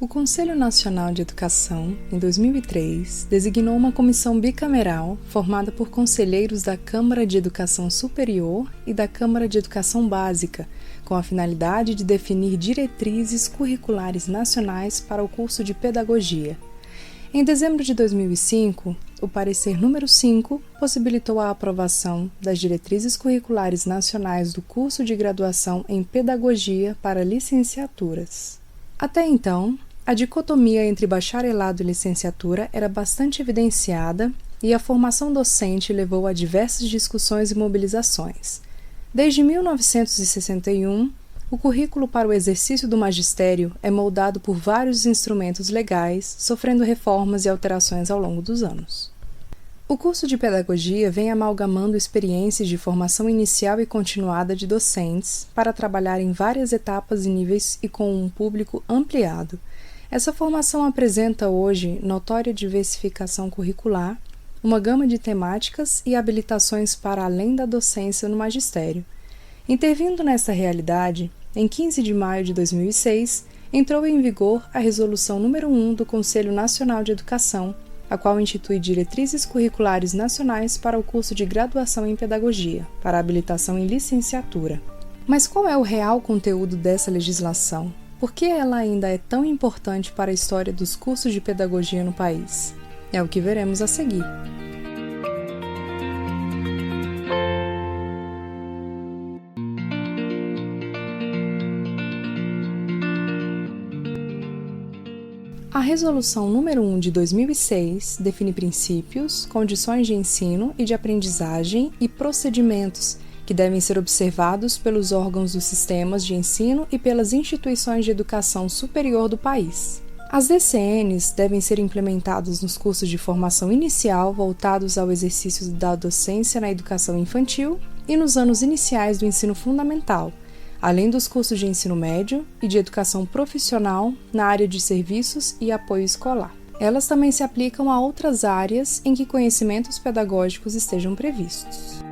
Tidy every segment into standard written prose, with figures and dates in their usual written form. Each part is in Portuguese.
O Conselho Nacional de Educação, em 2003, designou uma comissão bicameral formada por conselheiros da Câmara de Educação Superior e da Câmara de Educação Básica, com a finalidade de definir diretrizes curriculares nacionais para o curso de Pedagogia. Em dezembro de 2005, o parecer número 5 possibilitou a aprovação das diretrizes curriculares nacionais do curso de graduação em Pedagogia para licenciaturas. Até então, a dicotomia entre bacharelado e licenciatura era bastante evidenciada e a formação docente levou a diversas discussões e mobilizações. Desde 1961, o currículo para o exercício do magistério é moldado por vários instrumentos legais, sofrendo reformas e alterações ao longo dos anos. O curso de pedagogia vem amalgamando experiências de formação inicial e continuada de docentes para trabalhar em várias etapas e níveis e com um público ampliado. Essa formação apresenta hoje notória diversificação curricular, uma gama de temáticas e habilitações para além da docência no magistério. Intervindo nessa realidade, em 15 de maio de 2006, entrou em vigor a Resolução número 1 do Conselho Nacional de Educação, a qual institui diretrizes curriculares nacionais para o curso de graduação em pedagogia, para habilitação em licenciatura. Mas qual é o real conteúdo dessa legislação? Por que ela ainda é tão importante para a história dos cursos de pedagogia no país? É o que veremos a seguir. A Resolução número 1 de 2006 define princípios, condições de ensino e de aprendizagem e procedimentos que devem ser observados pelos órgãos dos sistemas de ensino e pelas instituições de educação superior do país. As DCNs devem ser implementadas nos cursos de formação inicial voltados ao exercício da docência na educação infantil e nos anos iniciais do ensino fundamental, além dos cursos de ensino médio e de educação profissional na área de serviços e apoio escolar. Elas também se aplicam a outras áreas em que conhecimentos pedagógicos estejam previstos.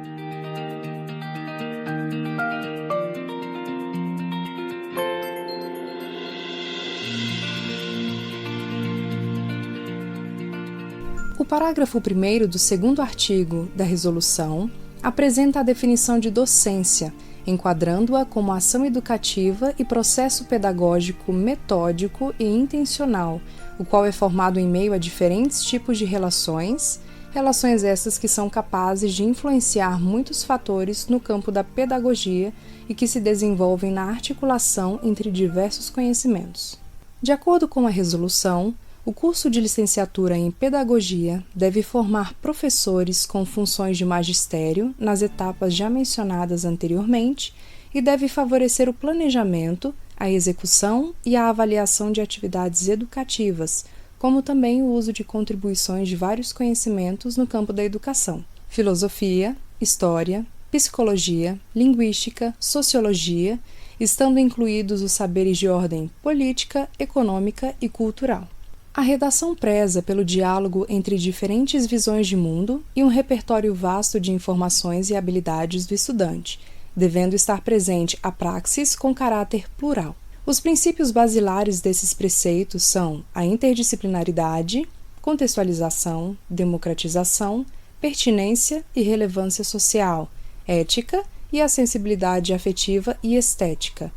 O parágrafo 1º do 2º artigo da resolução apresenta a definição de docência, enquadrando-a como ação educativa e processo pedagógico metódico e intencional, o qual é formado em meio a diferentes tipos de relações essas que são capazes de influenciar muitos fatores no campo da pedagogia e que se desenvolvem na articulação entre diversos conhecimentos. De acordo com a resolução, o curso de licenciatura em pedagogia deve formar professores com funções de magistério nas etapas já mencionadas anteriormente e deve favorecer o planejamento, a execução e a avaliação de atividades educativas, como também o uso de contribuições de vários conhecimentos no campo da educação: filosofia, história, psicologia, linguística, sociologia, estando incluídos os saberes de ordem política, econômica e cultural. A redação preza pelo diálogo entre diferentes visões de mundo e um repertório vasto de informações e habilidades do estudante, devendo estar presente a praxis com caráter plural. Os princípios basilares desses preceitos são a interdisciplinaridade, contextualização, democratização, pertinência e relevância social, ética e a sensibilidade afetiva e estética.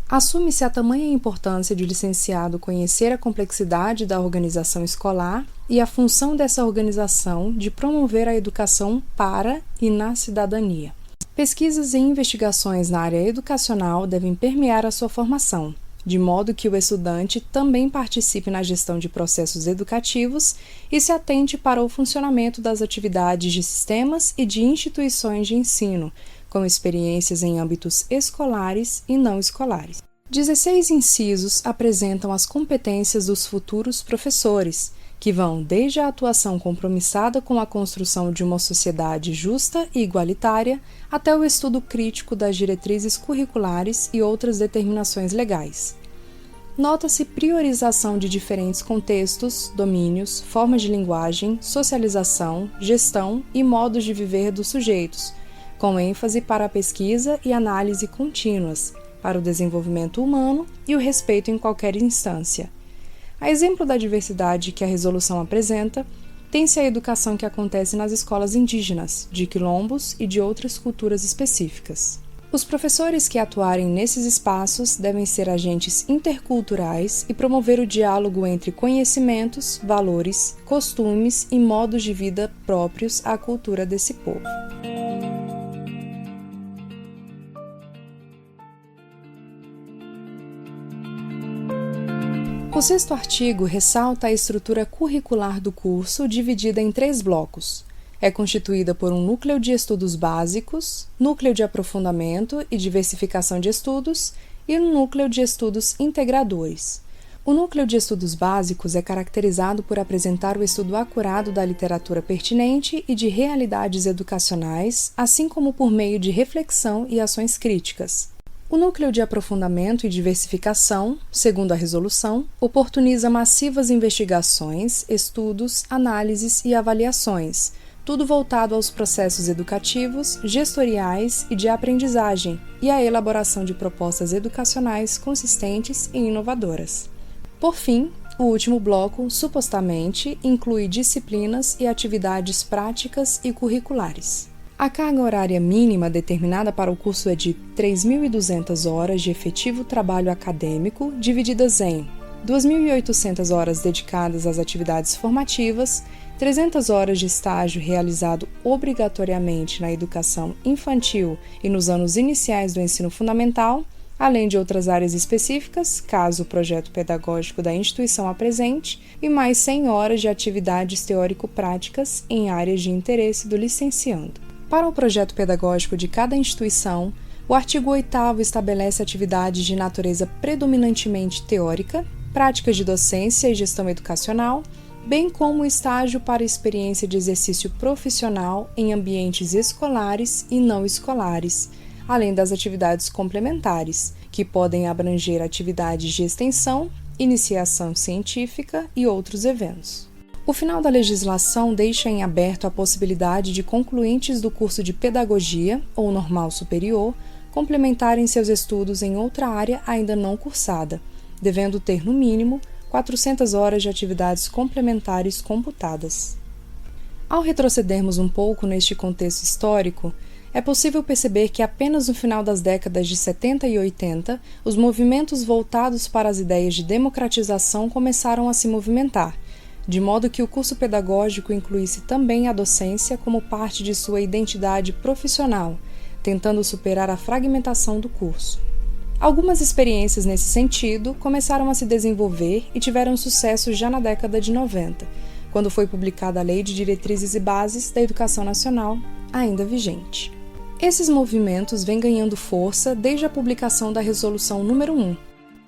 Assume-se a tamanha importância de o licenciado conhecer a complexidade da organização escolar e a função dessa organização de promover a educação para e na cidadania. Pesquisas e investigações na área educacional devem permear a sua formação, de modo que o estudante também participe na gestão de processos educativos e se atente para o funcionamento das atividades de sistemas e de instituições de ensino, com experiências em âmbitos escolares e não escolares. 16 incisos apresentam as competências dos futuros professores, que vão desde a atuação compromissada com a construção de uma sociedade justa e igualitária até o estudo crítico das diretrizes curriculares e outras determinações legais. Nota-se priorização de diferentes contextos, domínios, formas de linguagem, socialização, gestão e modos de viver dos sujeitos, com ênfase para a pesquisa e análise contínuas, para o desenvolvimento humano e o respeito em qualquer instância. A exemplo da diversidade que a resolução apresenta, tem-se a educação que acontece nas escolas indígenas, de quilombos e de outras culturas específicas. Os professores que atuarem nesses espaços devem ser agentes interculturais e promover o diálogo entre conhecimentos, valores, costumes e modos de vida próprios à cultura desse povo. O sexto artigo ressalta a estrutura curricular do curso, dividida em 3 blocos. É constituída por um núcleo de estudos básicos, núcleo de aprofundamento e diversificação de estudos e um núcleo de estudos integradores. O núcleo de estudos básicos é caracterizado por apresentar o estudo acurado da literatura pertinente e de realidades educacionais, assim como por meio de reflexão e ações críticas. O núcleo de aprofundamento e diversificação, segundo a resolução, oportuniza massivas investigações, estudos, análises e avaliações, tudo voltado aos processos educativos, gestoriais e de aprendizagem, e à elaboração de propostas educacionais consistentes e inovadoras. Por fim, o último bloco, supostamente, inclui disciplinas e atividades práticas e curriculares. A carga horária mínima determinada para o curso é de 3.200 horas de efetivo trabalho acadêmico, divididas em 2.800 horas dedicadas às atividades formativas, 300 horas de estágio realizado obrigatoriamente na educação infantil e nos anos iniciais do ensino fundamental, além de outras áreas específicas, caso o projeto pedagógico da instituição apresente, e mais 100 horas de atividades teórico-práticas em áreas de interesse do licenciando. Para o projeto pedagógico de cada instituição, o artigo 8º estabelece atividades de natureza predominantemente teórica, práticas de docência e gestão educacional, bem como estágio para experiência de exercício profissional em ambientes escolares e não escolares, além das atividades complementares, que podem abranger atividades de extensão, iniciação científica e outros eventos. O final da legislação deixa em aberto a possibilidade de concluintes do curso de pedagogia ou normal superior complementarem seus estudos em outra área ainda não cursada, devendo ter, no mínimo, 400 horas de atividades complementares computadas. Ao retrocedermos um pouco neste contexto histórico, é possível perceber que apenas no final das décadas de 70 e 80, os movimentos voltados para as ideias de democratização começaram a se movimentar, de modo que o curso pedagógico incluísse também a docência como parte de sua identidade profissional, tentando superar a fragmentação do curso. Algumas experiências nesse sentido começaram a se desenvolver e tiveram sucesso já na década de 90, quando foi publicada a Lei de Diretrizes e Bases da Educação Nacional, ainda vigente. Esses movimentos vêm ganhando força desde a publicação da Resolução número 1.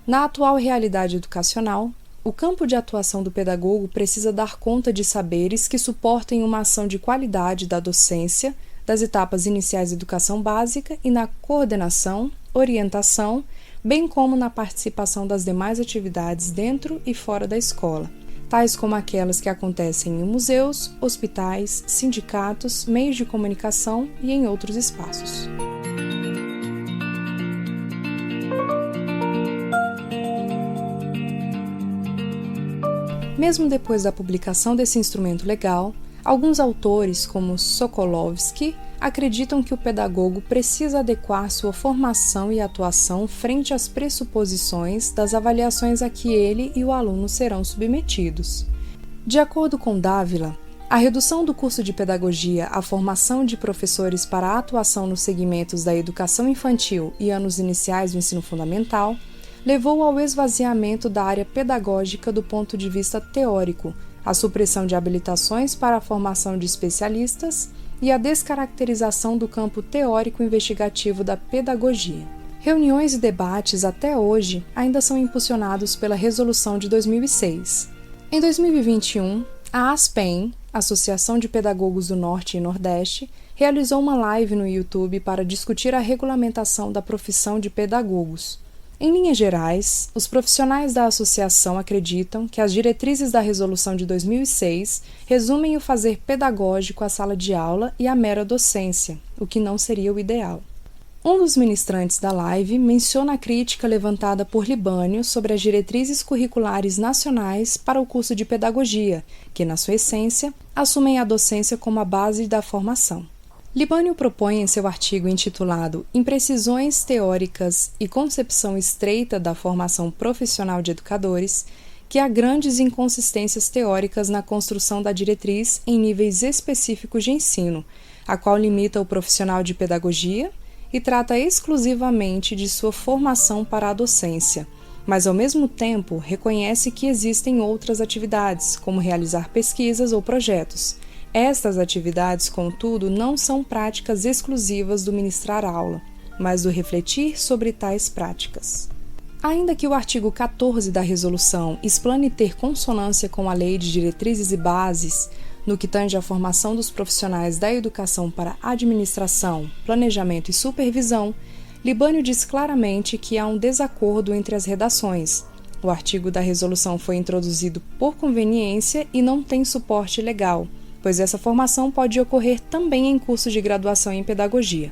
Na atual realidade educacional, o campo de atuação do pedagogo precisa dar conta de saberes que suportem uma ação de qualidade da docência, das etapas iniciais da educação básica e na coordenação, orientação, bem como na participação das demais atividades dentro e fora da escola, tais como aquelas que acontecem em museus, hospitais, sindicatos, meios de comunicação e em outros espaços. Mesmo depois da publicação desse instrumento legal, alguns autores, como Sokolovsky, acreditam que o pedagogo precisa adequar sua formação e atuação frente às pressuposições das avaliações a que ele e o aluno serão submetidos. De acordo com Dávila, a redução do curso de pedagogia à formação de professores para a atuação nos segmentos da educação infantil e anos iniciais do ensino fundamental levou ao esvaziamento da área pedagógica do ponto de vista teórico, a supressão de habilitações para a formação de especialistas e a descaracterização do campo teórico-investigativo da pedagogia. Reuniões e debates até hoje ainda são impulsionados pela Resolução de 2006. Em 2021, a ASPEN, Associação de Pedagogos do Norte e Nordeste, realizou uma live no YouTube para discutir a regulamentação da profissão de pedagogos. Em linhas gerais, os profissionais da associação acreditam que as diretrizes da Resolução de 2006 resumem o fazer pedagógico à sala de aula e à mera docência, o que não seria o ideal. Um dos ministrantes da live menciona a crítica levantada por Libânio sobre as diretrizes curriculares nacionais para o curso de pedagogia, que, na sua essência, assumem a docência como a base da formação. Libânio propõe em seu artigo intitulado Imprecisões Teóricas e Concepção Estreita da Formação Profissional de Educadores que há grandes inconsistências teóricas na construção da diretriz em níveis específicos de ensino, a qual limita o profissional de pedagogia e trata exclusivamente de sua formação para a docência, mas ao mesmo tempo reconhece que existem outras atividades, como realizar pesquisas ou projetos. Estas atividades, contudo, não são práticas exclusivas do ministrar aula, mas do refletir sobre tais práticas. Ainda que o artigo 14 da resolução explane ter consonância com a Lei de Diretrizes e Bases, no que tange à formação dos profissionais da educação para administração, planejamento e supervisão, Libânio diz claramente que há um desacordo entre as redações. O artigo da resolução foi introduzido por conveniência e não tem suporte legal, pois essa formação pode ocorrer também em curso de graduação em pedagogia.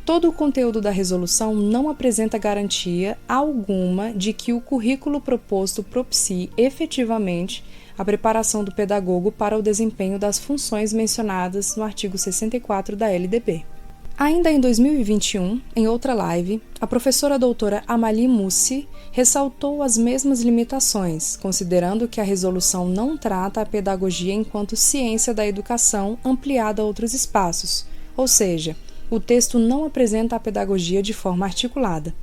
Todo o conteúdo da resolução não apresenta garantia alguma de que o currículo proposto propicie efetivamente a preparação do pedagogo para o desempenho das funções mencionadas no artigo 64 da LDB. Ainda em 2021, em outra live, a professora doutora Amalie Mussi ressaltou as mesmas limitações, considerando que a resolução não trata a pedagogia enquanto ciência da educação ampliada a outros espaços, ou seja, o texto não apresenta a pedagogia de forma articulada.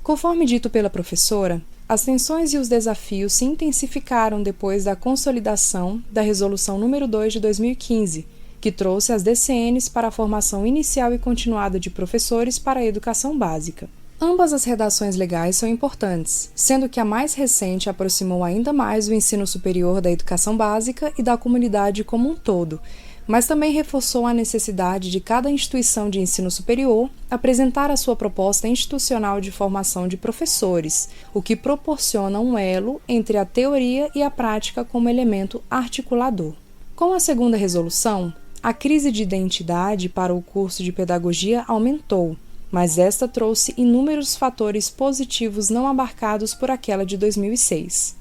Conforme dito pela professora, as tensões e os desafios se intensificaram depois da consolidação da Resolução nº 2 de 2015, que trouxe as DCNs para a formação inicial e continuada de professores para a educação básica. Ambas as redações legais são importantes, sendo que a mais recente aproximou ainda mais o ensino superior da educação básica e da comunidade como um todo, mas também reforçou a necessidade de cada instituição de ensino superior apresentar a sua proposta institucional de formação de professores, o que proporciona um elo entre a teoria e a prática como elemento articulador. Com a segunda resolução, a crise de identidade para o curso de pedagogia aumentou, mas esta trouxe inúmeros fatores positivos não abarcados por aquela de 2006.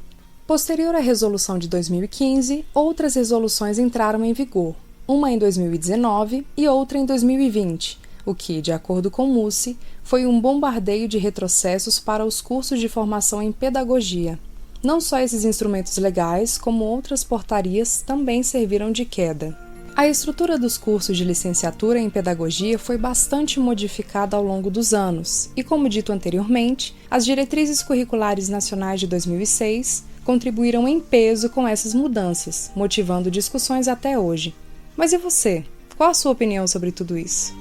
Posterior à resolução de 2015, outras resoluções entraram em vigor, uma em 2019 e outra em 2020, o que, de acordo com Mussi, foi um bombardeio de retrocessos para os cursos de formação em pedagogia. Não só esses instrumentos legais, como outras portarias também serviram de queda. A estrutura dos cursos de licenciatura em pedagogia foi bastante modificada ao longo dos anos e, como dito anteriormente, as diretrizes curriculares nacionais de 2006 contribuíram em peso com essas mudanças, motivando discussões até hoje. Mas e você? Qual a sua opinião sobre tudo isso?